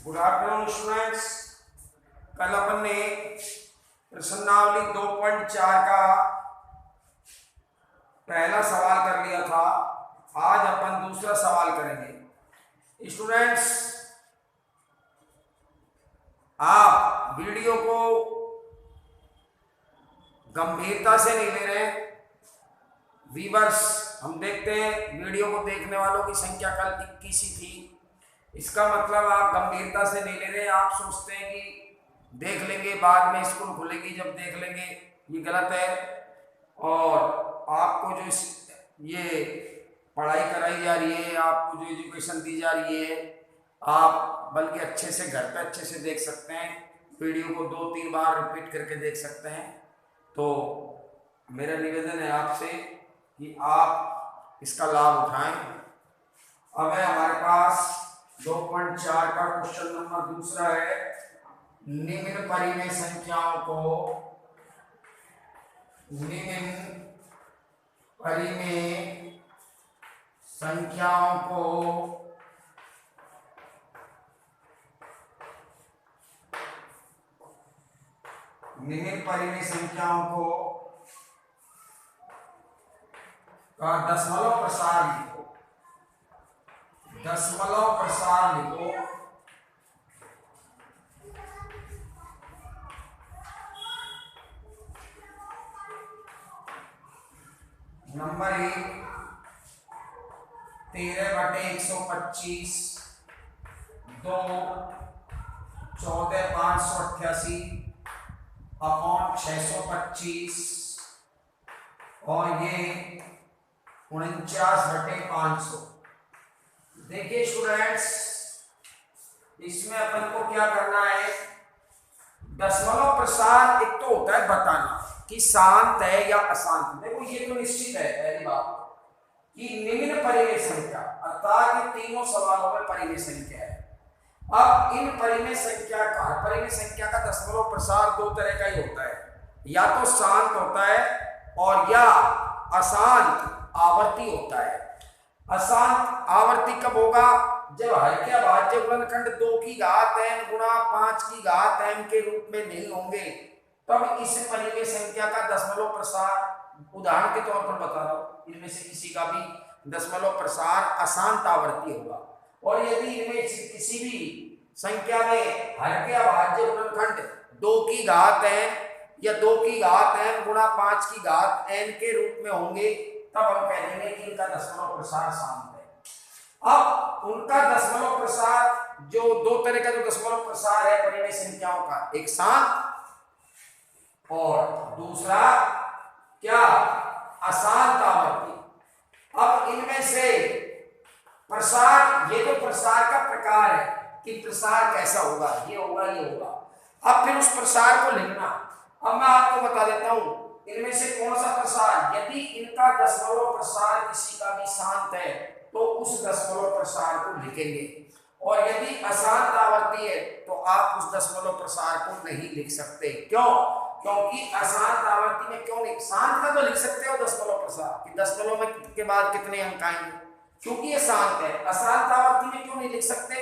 Good afternoon students. कल अपन ने प्रश्नावली 2.4 का पहला सवाल कर लिया था। आज अपन दूसरा सवाल करेंगे। स्टूडेंट्स, आप वीडियो को गंभीरता से नहीं ले रहे। व्यूअर्स, हम देखते हैं वीडियो को देखने वालों की संख्या कल 21 ही थी। इसका मतलब आप गंभीरता से नहीं ले रहे। आप सोचते हैं कि देख लेंगे, बाद में स्कूल खुलेगी जब देख लेंगे। ये गलत है। और आपको जो ये पढ़ाई कराई जा रही है, आपको जो एजुकेशन दी जा रही है, आप बल्कि अच्छे से घर पे अच्छे से देख सकते हैं। वीडियो को 2-3 बार रिपीट करके देख सकते हैं। तो मेरा निवेदन है आपसे कि आप इसका लाभ उठाएं। अब है हमारे पास 2.4 का क्वेश्चन नंबर दूसरा है। निम्न परिमेय संख्याओं को का दशमलव प्रसार लिखो। दशमलव प्रसार लिखो। नंबर 1 13/125, 2 14,588 अपॉन 625 और ये 49/500। देखिए स्टूडेंट्स, इसमें अपन को क्या करना है। दशमलव प्रसार एक तो होता है बताना कि शांत है या अशांत। देखो ये तो निश्चित है पहली बात कि निम्न परिमेय संख्या, अर्थात ये तीनों सवालों में परिमेय संख्या है। अब इन परिमेय संख्या का, परिमेय संख्या का दशमलव प्रसार दो तरह का ही होता है। या तो शांत होता है और या अशांत आवर्ती होता है। अशांत आवर्ती कब होगा? जब हर के अभाज्य गुणनखंड 2 की घात n गुणा 5 की घात m के रूप में नहीं होंगे, तब इस परिमेय संख्या का दशमलव प्रसार, उदाहरण के तौर पर बता रहा हूं, इनमें से किसी का भी दशमलव प्रसार अशांत आवर्ती होगा। और यदि इनमें से किसी भी संख्या में हर के अभाज्य गुणनखंड 2 की घात n या 2 की घात m गुणा 5 की घात n के रूप में होंगे, तब हम कह देंगे कि इनका दशमलव प्रसार शांत है। अब उनका दशमलव प्रसार, जो दो तरह का जो दशमलव प्रसार है परिमेय संख्याओं का, एक शांत और दूसरा क्या, अशांत आवर्ती। अब इनमें से प्रसार, ये तो प्रसार का प्रकार है कि प्रसार कैसा होगा, ये होगा, ये होगा। अब फिर उस प्रसार को लिखना। अब मैं आपको बता देता हूं इनमें से कौन सा प्रसार, यदि इनका दशमलव प्रसार किसी का भी शांत है तो उस दशमलव प्रसार को लिखेंगे, और यदि अशांत आवर्ती है तो आप उस दशमलव प्रसार को नहीं लिख सकते। क्यों? क्योंकि अशांत आवर्ती में क्यों नहीं, शांत का तो लिख सकते हो दशमलव प्रसार कि दशमलव में के बाद कितने अंक आएंगे, क्योंकि ये शांत है। अशांत आवर्ती में क्यों नहीं लिख सकते?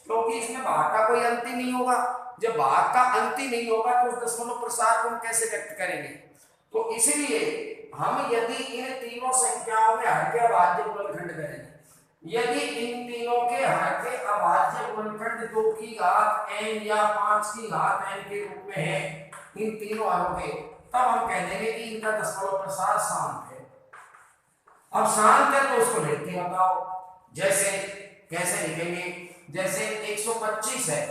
क्योंकि इसमें भाग का कोई अंत ही नहीं होगा। जब भाग का अंत ही नहीं होगा तो उस दशमलव प्रसार को हम कैसे व्यक्त करेंगे? तो इसलिए हम यदि इन तीनों संख्याओं में हर के अभाज्य गुणनखंड करेंगे, यदि इन तीनों के हर के अभाज्य गुणनखंड 2 की घात n या 5 की घात n के रूप में है, इन तीनों हरों के, तब हम कह देंगे कि इनका दशमलव प्रसार शांत है। अब शांत है तो उसको लिख के बताओ। जैसे कैसे लिखेंगे? जैसे 125 है,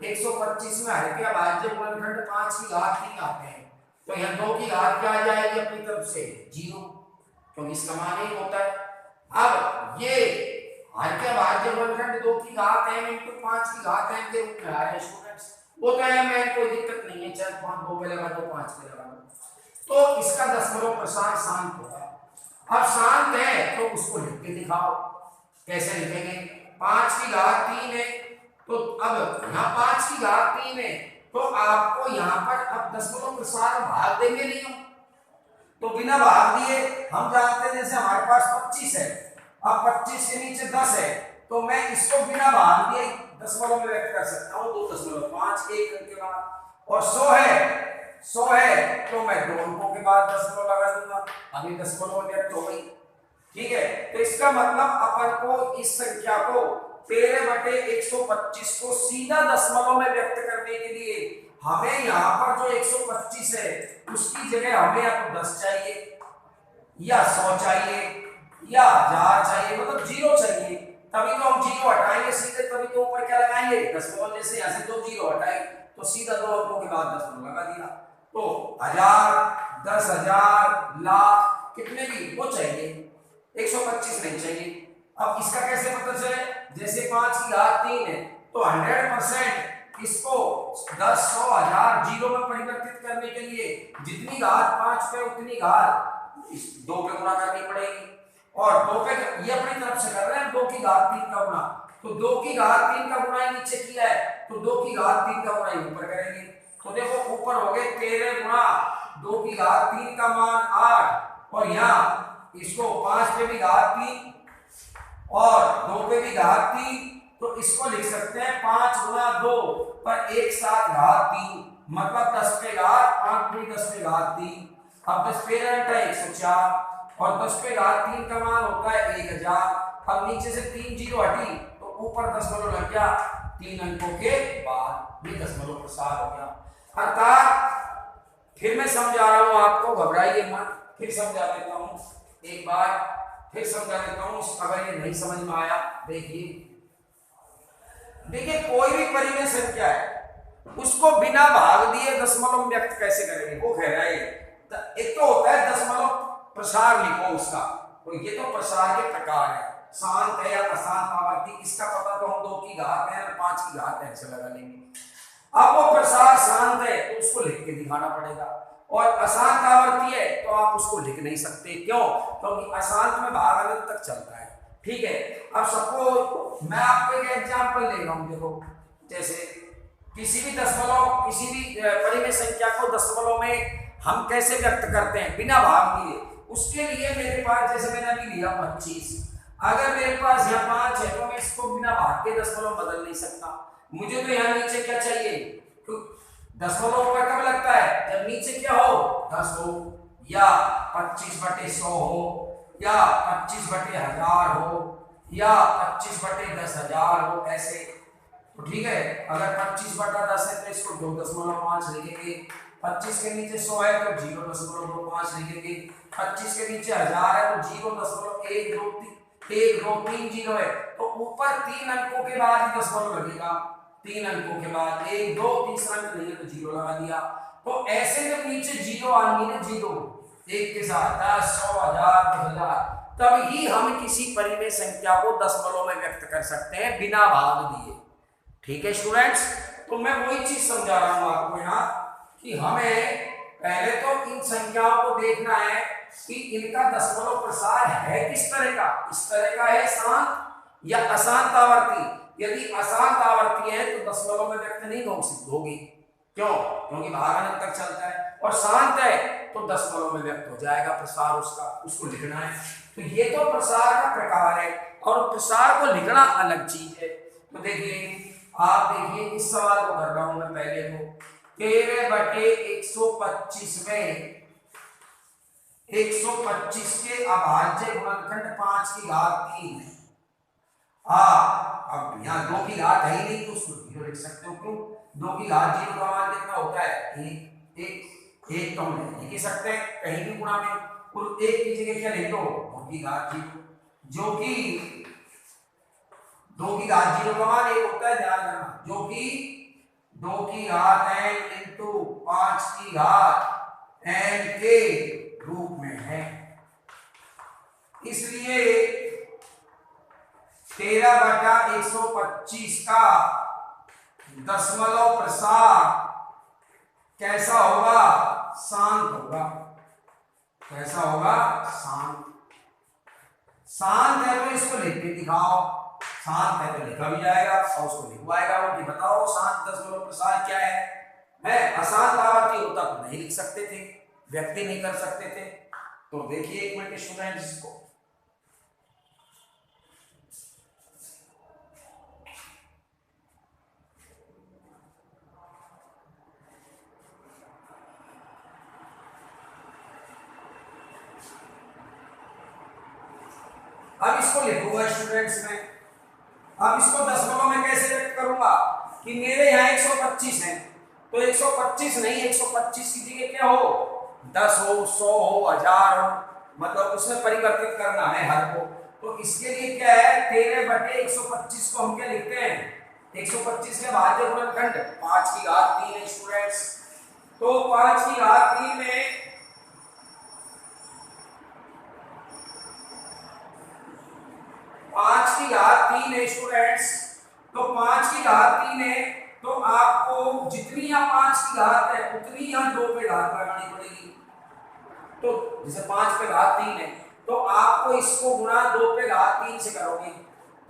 125 में हर के अभाज्य गुणनखंड 5 की घात 3 आते हैं, तो यह 2 की घात क्या आ जाएगी अपनी तरफ से? 0, क्योंकि इसका मान ही होता है। अब ये हर के अभाज्य गुणनखंड 2 की घात m into 5 की घात n के रूप में आ रहे हैं स्टूडेंट्स। वो तो m है, कोई दिक्कत नहीं है, चाहे 2 पे लगा दो, 5 पे लगा दो। तो इसका दशमलव प्रसार शांत होगा। अब शांत है तो उसको लिख के दिखाओ। कैसे लिखेंगे? 5 की घात 3 है, तो अब यहाँ 5 की घात 3 है, तो आपको यहाँ पर अब दशमलव प्रसार भाग देंगे नहीं हम, तो बिना भाग दिए हम जानते हैं, जैसे हमारे पास 25 है, अब 25 के नीचे 10 है, तो मैं इसको बिना भाग दिए दशमलव में व्यक्त कर सकता हूँ। 2.5 एक अंक के बाद। और 100 है तो मैं 2 अंकों के बाद दशमलव लगा दूंगा, अभी दशमलव में व्यक्त हो गई। ठीक है, तो इसका मतलब अपन को इस संख्या को 13/125 को सीधा दशमलव में व्यक्त करने के लिए हमें यहाँ पर जो 125 है उसकी जगह हमें या तो 10 चाहिए या 100 चाहिए या 1000 चाहिए, मतलब 0 चाहिए, तभी तो हम 0 हटाएंगे सीधे, तभी तो ऊपर क्या लगाएंगे दशमलव। जैसे यहाँ से 2 0 हटाए तो सीधा 2 अंकों के बाद दशमलव लगा दिया। तो 1000, 10,000, लाख कितने भी वो चाहिए, 125 नहीं चाहिए। अब इसका कैसे पता चले, जैसे 5 की घात 3 है तो 100% इसको 10, 100, 1000 0 में परिवर्तित करने के लिए जितनी घात 5 पे उतनी घात 2 पे गुणा करनी पड़ेगी। और 2 पे ये अपनी तरफ से कर रहे हैं 2 की घात 3 का गुणा, तो 2 की घात 3 का गुणा नीचे किया है तो 2 की घात 3 का गुणा ऊपर करेंगे। तो देखो ऊपर हो गए 13 गुणा 2 की घात 3 का मान 8, और यहाँ इसको 5 पे भी घात 3 और 2 पे भी घात 3, तो इसको लिख सकते हैं 5 गुणा 2 पर एक साथ घात 3, मतलब 10 पे घात 5 दूनी 10 पे घात 3। अब 10 पे घात 104 और 10 पे घात 3 का मान होता है 1000। अब नीचे से 3 0 हटी तो ऊपर दशमलव लग गया 3 अंकों के बाद, ये दशमलव प्रसार हो गया। अर्थात फिर मैं समझा रहा हूं आपको, घबराइए मत, फिर समझा देता हूं, एक बार फिर समझा देता हूं अगर ये नहीं समझ में आया। देखिए कोई भी परिमेय संख्या है उसको बिना भाग दिए दशमलव व्यक्त कैसे करेंगे, वो कह रहा है। एक तो होता है दशमलव प्रसार लिखो उसका, तो ये तो प्रसार के प्रकार है, शांत है या अशांत आवर्ती, इसका पता तो हम 2 की घात है और 5 की घात है ऐसे लगा लेंगे। अब वो प्रसार शांत है तो उसको लिख के दिखाना पड़ेगा, और अशांत आवर्ती है तो आप उसको लिख नहीं सकते। क्यों? क्योंकि अशांत में भाग अनंत तक चलता है। ठीक है, अब सपोज मैं आपको एक एग्जांपल ले रहा हूं, देखो जैसे किसी भी परिमेय संख्या को दशमलव में हम कैसे व्यक्त करते हैं बिना भाग दिए। उसके लिए मेरे पास, जैसे मैंने अभी लिया 25, अगर मेरे पास यहाँ 5 है तो मैं इसको बिना भाग के दशमलव बदल नहीं सकता। मुझे तो यहाँ नीचे क्या चाहिए, तो दशमलव ऊपर कब लगता है, जब नीचे क्या हो 10 हो, या 25/100 हो, या 25/1000 हो, या 25/10,000 हो, ऐसे। तो ठीक है, अगर 25/10 है तो इसको 2.5 लिखेंगे, 25 के नीचे 100 है तो 0.25 लिखेंगे, 25 के नीचे 1000 है तो 0.123 0 है, तो ऊपर 3 अंकों के बाद ही दशमलव लगेगा, 3 अंकों के बाद 1 2 तीसरा अंक नहीं है तो 0 लगा दिया। तो ऐसे जब नीचे 0 आएंगे ना, 0 1 के साथ 10, 100, 1000, 10,000, तभी हम किसी परिमेय संख्या को दशमलव में व्यक्त कर सकते हैं बिना भाग दिए। ठीक है स्टूडेंट्स, तो मैं वही चीज समझा रहा हूं आपको यहाँ कि हमें पहले तो इन संख्याओं को देखना है कि इनका दशमलव प्रसार है किस तरह का, इस तरह का है शांत या अशांत आवर्ती। यदि अशांत आवर्ती है तो दशमलव में व्यक्त नहीं होगी, क्यों? क्योंकि भाग अनंत तक चलता है, और शांत है तो दशमलव में व्यक्त हो जाएगा प्रसार उसका, उसको लिखना है। तो ये तो प्रसार का प्रकार है, और प्रसार को लिखना अलग चीज है। तो देखिए आप देखिए इस सवाल को कर रहा हूं मैं पहले को, 13/125 में 125 के अभाज्य गुणनखंड 5 की घात 3 है। अब यहाँ 2 की घात है ही नहीं तो उसको 0 लिख सकते हो। क्यों? 2 की घात 0 का मान कितना होता है, एक तो हम लिख सकते हैं कहीं भी गुणा में, और 1 की जगह क्या लिख दो 2 की घात 0, जो कि 2 की घात 0 का मान 1 होता है, ध्यान रखना, जो कि 2 की घात n इंटू 5 की घात n के रूप में है। इसलिए 13/125 का दशमलव प्रसार कैसा होगा, शांत होगा। कैसा होगा, शांत। शांत है तो इसको लिख के दिखाओ, शांत है तो लिखा भी जाएगा और उसको लिखवाएगा वो कि बताओ शांत दशमलव प्रसार क्या है। अशांत आवर्ती होता तो नहीं लिख सकते थे, व्यक्ति नहीं कर सकते थे। तो देखिए एक मिनट स्टूडेंट्स, इसको अब इसको लिखूंगा स्टूडेंट्स में। अब इसको दशमलव में कैसे व्यक्त करूंगा कि मेरे यहाँ 125 है, तो 125 नहीं, 125 की जगह क्या हो, 10 हो, 100 हो, 1000 हो, मतलब उसमें परिवर्तित करना है हर को। तो इसके लिए क्या है, 13/125 को हम क्या लिखते हैं, 125 के भाज्य गुणनखंड 5 की घात 3 है स्टूडेंट्स। तो 5 की घात 3 में 5 की घात 3 है स्टूडेंट्स। तो 5 की घात 3 है, तो आपको जितनी यहाँ 5 की घात है उतनी यहाँ 2 पे घात लगानी पड़ेगी। तो जैसे 5 पे घात 3 है, तो आपको इसको गुणा 2 पे घात 3 से करोगे।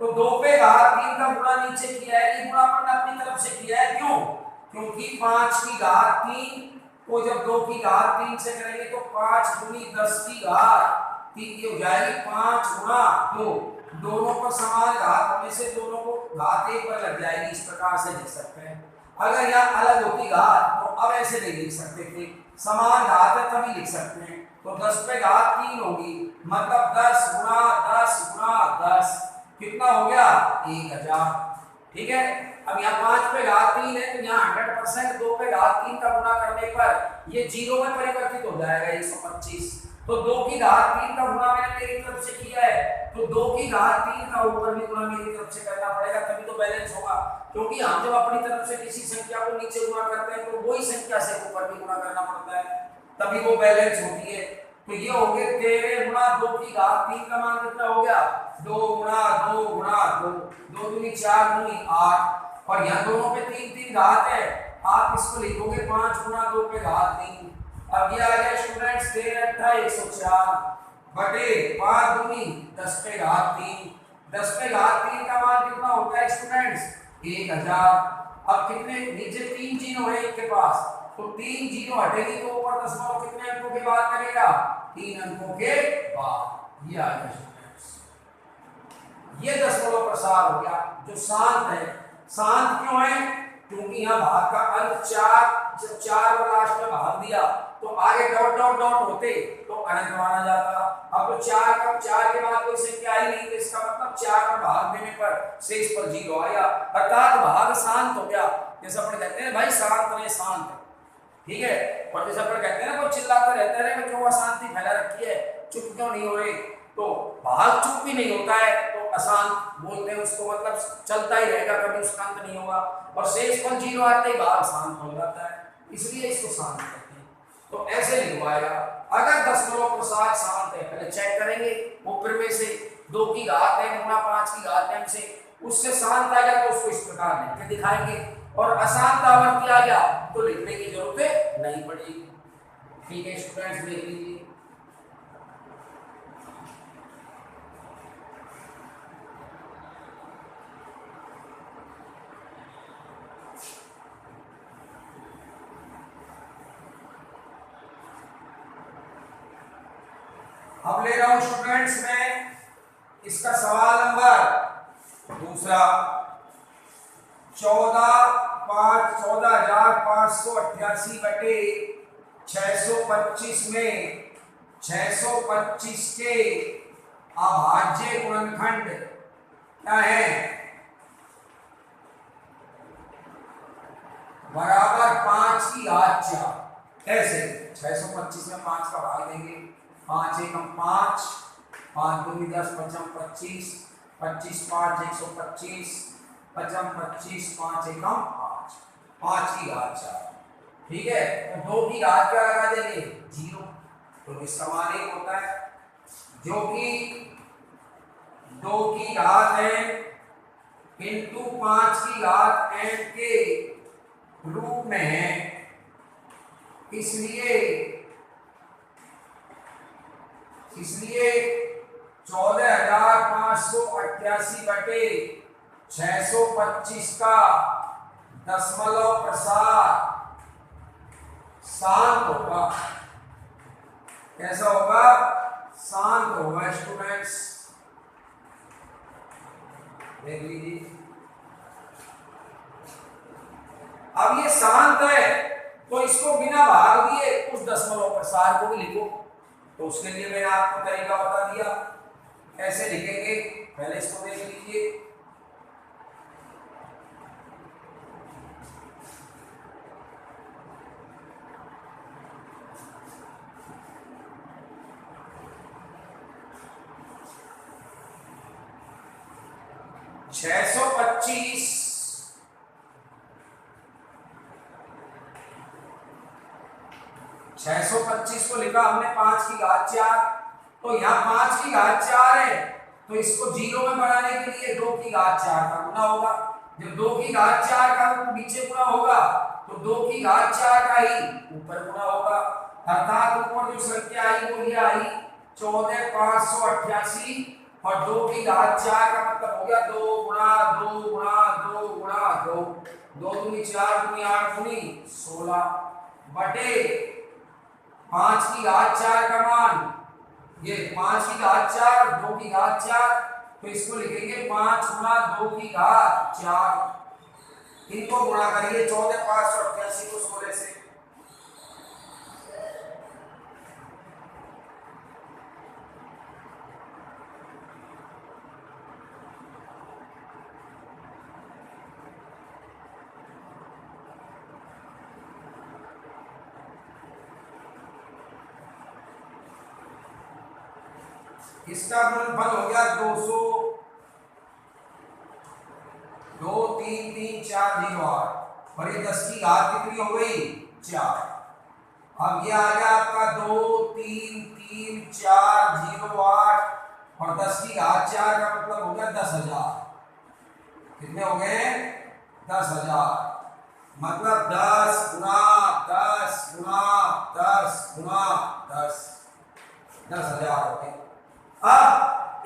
तो 2 पे घात 3 का गुणा नीचे किया है, ये गुणा अपन अपनी तरफ से किया है, क्यों, क्योंकि 5 की घात 3 को जब 2 की घात 3 से करेंगे तो 5 दूनी 10 की घात 3 की हो जाएगी, 5 गुणा 2, दोनों पर समान घात होने से दोनों को घात 1 पर लग जाएगी। इस प्रकार से लिख सकते हैं। अगर यहाँ अलग होती घात तो अब ऐसे नहीं लिख सकते थे, समान घात है तभी लिख सकते हैं। तो 10 पे घात 3 होगी, मतलब 10 गुणा 10 गुणा 10 कितना हो गया, 1000। ठीक है। अब यहाँ 5 पे घात 3 है, तो यहाँ 100% 2 पे घात 3 का गुणा करने पर ये 0 में परिवर्तित हो जाएगा 125। तो 2 की घात 3 का गुणा मैंने मेरी तरफ से किया है, तो 2 की घात 3 का ऊपर भी गुणा मेरी तरफ से करना पड़ेगा, तभी तो बैलेंस होगा। क्योंकि हम जब अपनी तरफ से किसी संख्या को नीचे गुणा करते हैं तो वही संख्या से ऊपर भी गुणा करना पड़ता है, तभी वो बैलेंस होती है। तो ये हो गए 13 गुणा 2 की घात 3 का मान कितना हो गया, 2 गुणा 2 गुणा 2, 2 दूनी 4 दूनी 8, और यहाँ दोनों पे 3 घात है, आप इसको लिखोगे 5 गुणा 2 पे घात 3। अब ये आ गया स्टूडेंट्स 13 8 104 बटे 5 दूनी 10 पे घात 3। 10 पे घात 3 का मान कितना होता है स्टूडेंट्स, 1000। अब कितने नीचे 3 जीरो है इनके पास, तो 3 जीरो हटेगी तो ऊपर दशमलव कितने अंकों के बाद करेगा, 3 अंकों के बाद। ये आ गया स्टूडेंट्स, ये दशमलव प्रसार हो गया जो शांत है। शांत क्यों है, क्योंकि यहाँ भाग का अंक 4, जब 4 और लास्ट में भाग दिया तो आगे डॉट डॉट डॉट होते तो अनंत माना जाता। अब तो 4 के बाद कोई संख्या आई नहीं, तो इसका मतलब 4 पर भाग देने पर शेष पर 0 आया, अर्थात भाग शांत हो गया। जैसे अपन कहते हैं भाई शांत रहे, शांत है, ठीक है। और जैसे अपन कहते हैं ना कोई चिल्लाता रहता है कि क्यों अशांति फैला रखी है, चुप क्यों नहीं हो रहे, तो भाग चुप भी नहीं होता है तो अशांत बोलते हैं उसको, मतलब चलता ही रहेगा, कभी उसका अंत नहीं होगा। और शेष पर 0 आते ही भाग शांत हो जाता है, इसलिए इसको शांत कहते हैं। तो ऐसे लिखवाएगा। अगर दशमलव प्रसार शांत है, पहले चेक करेंगे ऊपर में से 2 की घात n गुणा 5 की घात m से, उससे शांत आएगा तो उसको इस प्रकार लिख के दिखाएंगे, और अशांत आवर्ती आ गया तो लिखने की जरूरत नहीं पड़ेगी। ठीक है स्टूडेंट्स, देख लीजिए। अब ले रहा हूं स्टूडेंट्स में इसका सवाल नंबर दूसरा, 14,588 बटे 625 में 625 के अभाज्य गुणनखंड क्या है, बराबर 5 की घात 4। कैसे, 625 में 5 का भाग देंगे, 5 एकम 5, 5 दूनी 10, 5 25, 25 5 125, 5 25, 5 एकम 5, 5 की घात 4। ठीक है। तो 2 की घात क्या लगा देंगे, 0, तो इसका मान 1 होता है, जो कि 2 की घात है इंटू 5 की घात n के रूप में है, इसलिए 14,588 बटे 625 का दशमलव प्रसार शांत होगा। कैसा होगा, शांत होगा स्टूडेंट्स, देख लीजिए। अब ये शांत है तो इसको बिना भाग दिए उस दशमलव प्रसार को भी लिखो, तो उसके लिए मैंने आपको तरीका बता दिया। कैसे लिखेंगे पहले इसको देख लीजिए। छह सौ 625 को लिखा हमने 5 की घात 4, तो यहाँ 5 की घात 4 है, तो इसको जीरो में बनाने के लिए 2 की घात 4 का गुना होगा। जब 2 की घात 4 का नीचे गुना होगा तो 2 की घात 4 का ही ऊपर गुना होगा, अर्थात ऊपर जो संख्या आई वो ये आई 14588 और 2 की घात 4 का मतलब हो गया 2 गुणा 2 गुणा 2 गुणा 2, 2 दूनी 4 दूनी 8 दूनी 16 बटे 5 की घात 4 का मान ये 5 की घात 4 और 2 की घात 4, तो इसको लिखेंगे 5 गुणा 2 की घात 4, इनको गुणा करिए 14588 को 16 से। इसका गुणनफल हो गया 200, 2 3 3 4 0 8 और ये 10 की घात कितनी हो गई 4। अब ये आ गया आपका 2 3 3 4 0 8 और 10 की घात 4 का मतलब हो गया 10,000। कितने हो गए 10,000, मतलब 10 गुना 10 गुना 10 गुना 10, 10,000 हो गए। अब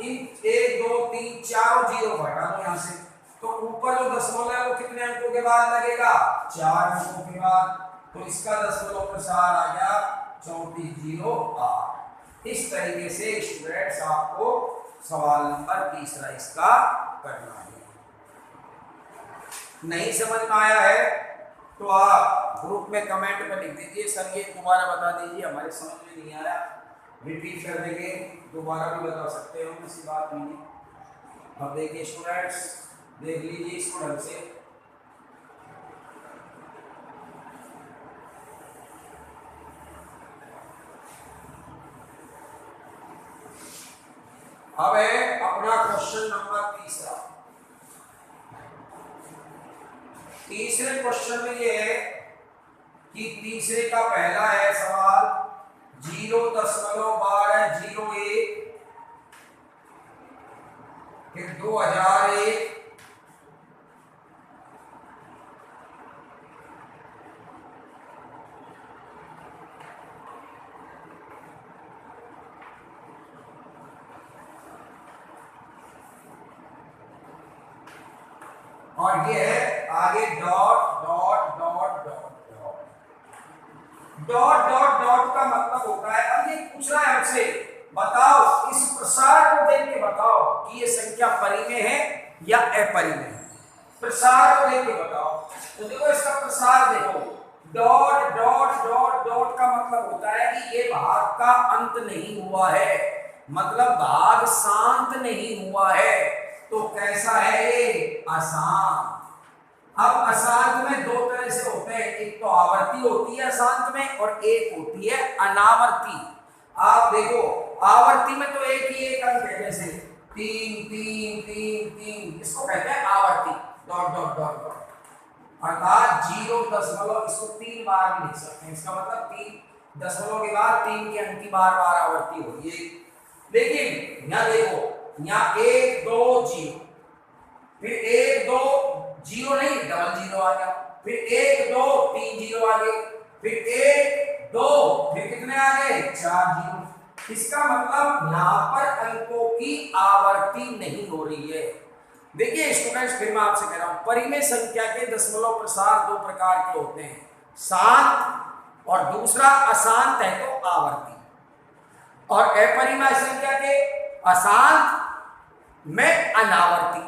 इन 1 2 3 4 जीरो हटा दो यहाँ से, तो ऊपर जो दशमलव है वो कितने अंकों के बाद लगेगा 4 अंकों के बाद, तो इसका दशमलव प्रसार आ गया 3408। इस तरीके से स्टूडेंट्स आपको सवाल नंबर तीसरा इसका करना है। नहीं समझ में आया है तो आप ग्रुप में कमेंट में लिख दीजिए सर ये दोबारा बता दीजिए, हमारे समझ में नहीं आया, रिपीट कर देंगे, दोबारा भी बता सकते हो, किसी बात नहीं है। अब देखिए स्टूडेंट्स देख लीजिए इस ढंग से, अब है अपना क्वेश्चन नंबर तीसरा। तीसरे क्वेश्चन में ये है कि तीसरे का पहला है सवाल 0.1201 फिर 2001 और ये है आगे dot dot dot dot dot dot dot का मतलब होता है, अब ये पूछ रहा है हमसे बताओ इस प्रसार को देख के बताओ कि ये संख्या परिमेय है या अपरिमेय है। प्रसार को देख के बताओ, तो देखो इसका प्रसार देखो, डॉट डॉट डॉट डॉट का मतलब होता है कि ये भाग का अंत नहीं हुआ है, मतलब भाग शांत नहीं हुआ है, तो कैसा है ये अशांत। अब अशांत में दो तरह से होते हैं, एक तो आवर्ती होती है अशांत में और एक होती है अनावर्ती। आप देखो आवर्ती में तो एक ही एक अंक है, जैसे 3 3 3 3, इसको कहते हैं आवर्ती, डॉट डॉट डॉट डॉट, अर्थात 0 इसको 3 बार भी लिख सकते हैं, इसका मतलब 3 दशमलव के बाद 3 की अंक की बार बार आवर्ती होगी है। लेकिन यहाँ देखो यहाँ 1 2 0, फिर 1 2 0 नहीं डबल 0 आ गया, फिर 1 2 3 0 आ गए, फिर 1 2 फिर कितने आ गए 4 0। इसका मतलब यहाँ पर अंकों की आवर्ती नहीं हो रही है। देखिए स्टूडेंट्स फिर मैं आपसे कह रहा हूं, परिमेय संख्या के दशमलव प्रसार दो प्रकार के होते हैं, शांत और दूसरा अशांत है तो आवर्ती, और अपरिमेय संख्या के अशांत में अनावर्ती,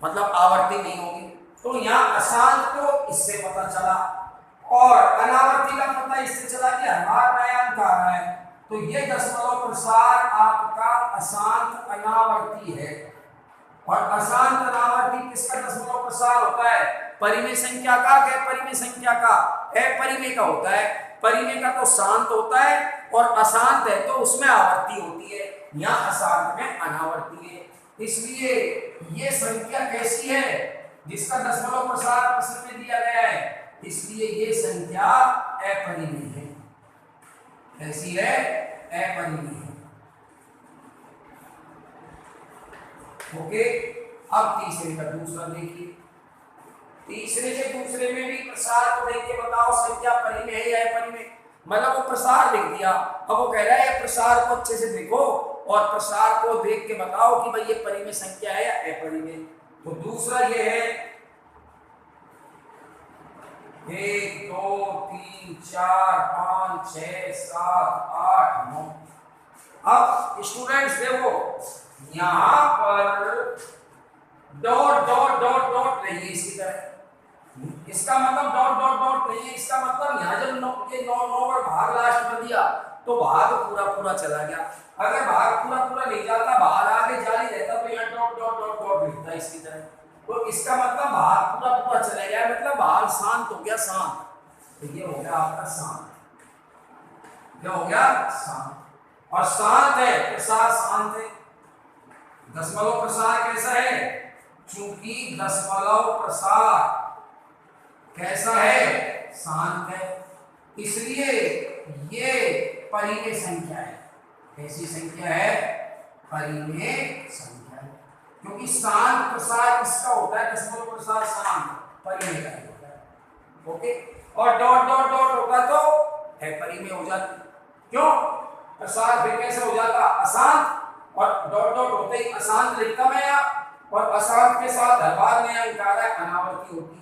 मतलब आवर्ती नहीं होगी। तो यहाँ अशांत को इससे पता चला और अनावर्ती का पता इससे चला कि हमारा नया अंक आ रहा है, तो ये दशमलव प्रसार आपका अशांत अनावर्ती है। और अशांत अनावर्ती किसका दशमलव प्रसार होता है? परिमेय संख्या का, अपरिमेय संख्या का? अपरिमेय का होता है। परिमेय का तो शांत होता है और अशांत है तो उसमें आवर्ती होती है, यहाँ अशांत में अनावर्ती है। इसलिए ये संख्या कैसी है जिसका दशमलव प्रसार प्रश्न में दिया गया है, इसलिए ये संख्या अपरिमेय है। कैसी है? अपरिमेय है। ओके, अब तीसरे का दूसरा देखिए। तीसरे के दूसरे में भी प्रसार को देख के बताओ संख्या परिमेय है या अपरिमेय। मतलब वो प्रसार लिख दिया, अब वो कह रहा है प्रसार को अच्छे से देखो और प्रसार को देख के बताओ कि भाई ये परिमेय संख्या है या अपरिमेय। तो दूसरा ये है 1 2 3 4 5 6 7 8 9। अब स्टूडेंट्स देखो यहां पर डॉट डॉट डॉट डॉट नहीं है इसकी तरह, इसका मतलब डॉट डॉट डॉट नहीं है। इसका मतलब यहाँ जब ये 9 पर भाग लास्ट में दिया तो भाग पूरा पूरा चला गया। अगर भाग पूरा पूरा नहीं जाता, भाग आगे जारी रहता तो यहाँ डॉट डॉट डॉट डॉट लिखता इसकी तरह। तो इसका मतलब भाग पूरा पूरा चला गया, मतलब भाग शांत हो गया, शांत। तो ये हो गया आपका शांत। क्या हो गया? शांत। और शांत है, प्रसार शांत है। दशमलव प्रसार कैसा है? चूंकि दशमलव प्रसार कैसा है? शांत है, इसलिए ये परिमेय संख्या है। कैसी संख्या है? परिमेय संख्या है। क्योंकि शांत प्रसार किसका होता है? दशमलव प्रसार शांत परिमेय का होता है। ओके, और डॉट डॉट डॉट होता तो है परिमेय हो जाती। क्यों? प्रसार फिर कैसे हो जाता? अशांत। और डॉट डॉट होते ही अशांत लिखता मैं यहाँ, और अशांत के साथ हर बार में अंकार है अनावर्ती होती,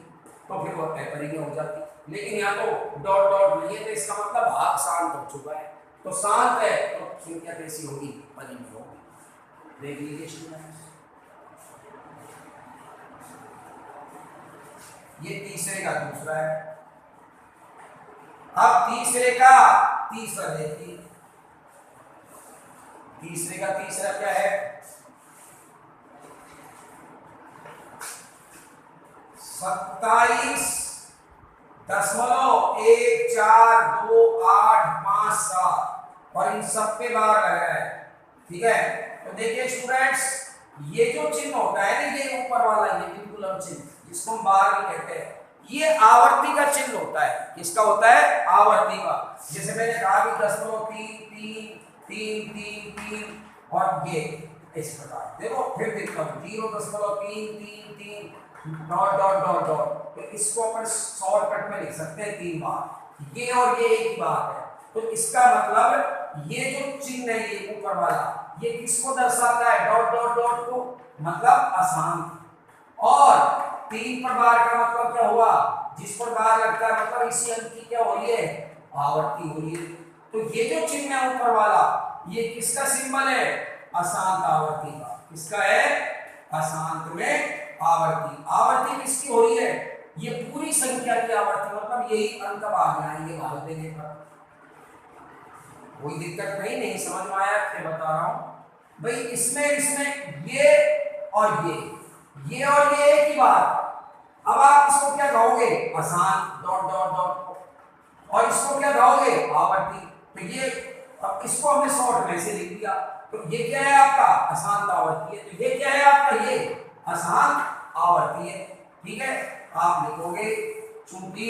तो फिर वो अपरिमेय हो जाती। लेकिन यहाँ तो डॉट डॉट नहीं है, तो इसका मतलब भाग शांत हो चुका है। तो शांत है तो संख्या कैसी होगी? परिमेय होगी। देख लीजिए स्टूडेंट्स, ये तीसरे का दूसरा है। अब तीसरे का तीसरा देखिए। तीसरे का तीसरा क्या है? 27.14285 और इन सब पे बार लगा है। ठीक है, तो देखिए स्टूडेंट्स, ये जो चिन्ह होता है ना, ये ऊपर वाला, ये बिल्कुल चिन्ह जिसको हम बार भी कहते हैं, ये आवर्ती का चिन्ह होता है। किसका होता है? आवर्ती का। जैसे मैंने कहा कि 10.33333 और ये इस प्रकार देखो, फिर देखता हूँ 0.333 डॉट डॉट डॉट डॉट। तो इसको अपन शॉर्टकट में लिख सकते हैं 3 बार, ये और ये एक ही बात है। तो इसका मतलब ये जो चिन्ह है ये ऊपर वाला, ये किसको दर्शाता है? डॉट डॉट डॉट को, मतलब अशांत। और 3 पर बार का मतलब क्या हुआ? जिस पर बार लगता है मतलब इसी अंक की क्या हो रही है? आवर्ती हो रही है। तो ये जो चिन्ह है ऊपर वाला, ये किसका सिंबल है? अशांत आवर्ती का। किसका है? अशांत में आवर्ती। आवर्ती किसकी हो रही है? ये पूरी संख्या की आवर्ती, मतलब यही अंक भाग आएंगे भाग देने पर। कोई दिक्कत नहीं समझ में आया? क्या बता रहा हूं भाई, इसमें ये और ये और ये एक ही बात। अब आप इसको क्या कहोगे? अशांत डॉट डॉट डॉट। और इसको क्या कहोगे? आवर्ती। तो ये, अब इसको हमने शॉर्ट में से लिख दिया। तो ये क्या है आपका? अशांत आवर्ती है। तो ये क्या है आपका? ये अशांत आवर्ती है। ठीक है, आप लिखोगे चूंकि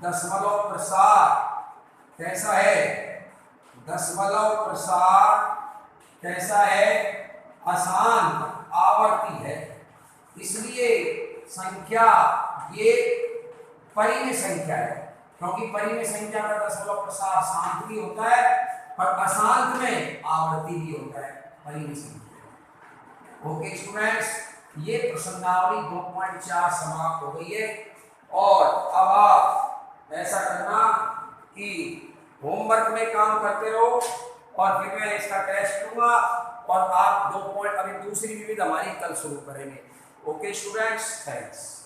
दशमलव प्रसार कैसा है? दशमलव प्रसार कैसा है? अशांत आवर्ती है, इसलिए संख्या ये परिमेय संख्या है। क्योंकि परिमेय संख्या का दशमलव प्रसार शांत भी होता है और अशांत में आवर्ती भी होता है, परिमेय संख्या। ओके स्टूडेंट्स, ये प्रश्नावली 2.4 समाप्त हो गई है। और अब आप ऐसा करना कि होमवर्क में काम करते रहो और फिर मैं इसका टेस्ट लूंगा और आप 2 पॉइंट, अभी दूसरी विविध हमारी कल शुरू करेंगे। Okay students, thanks.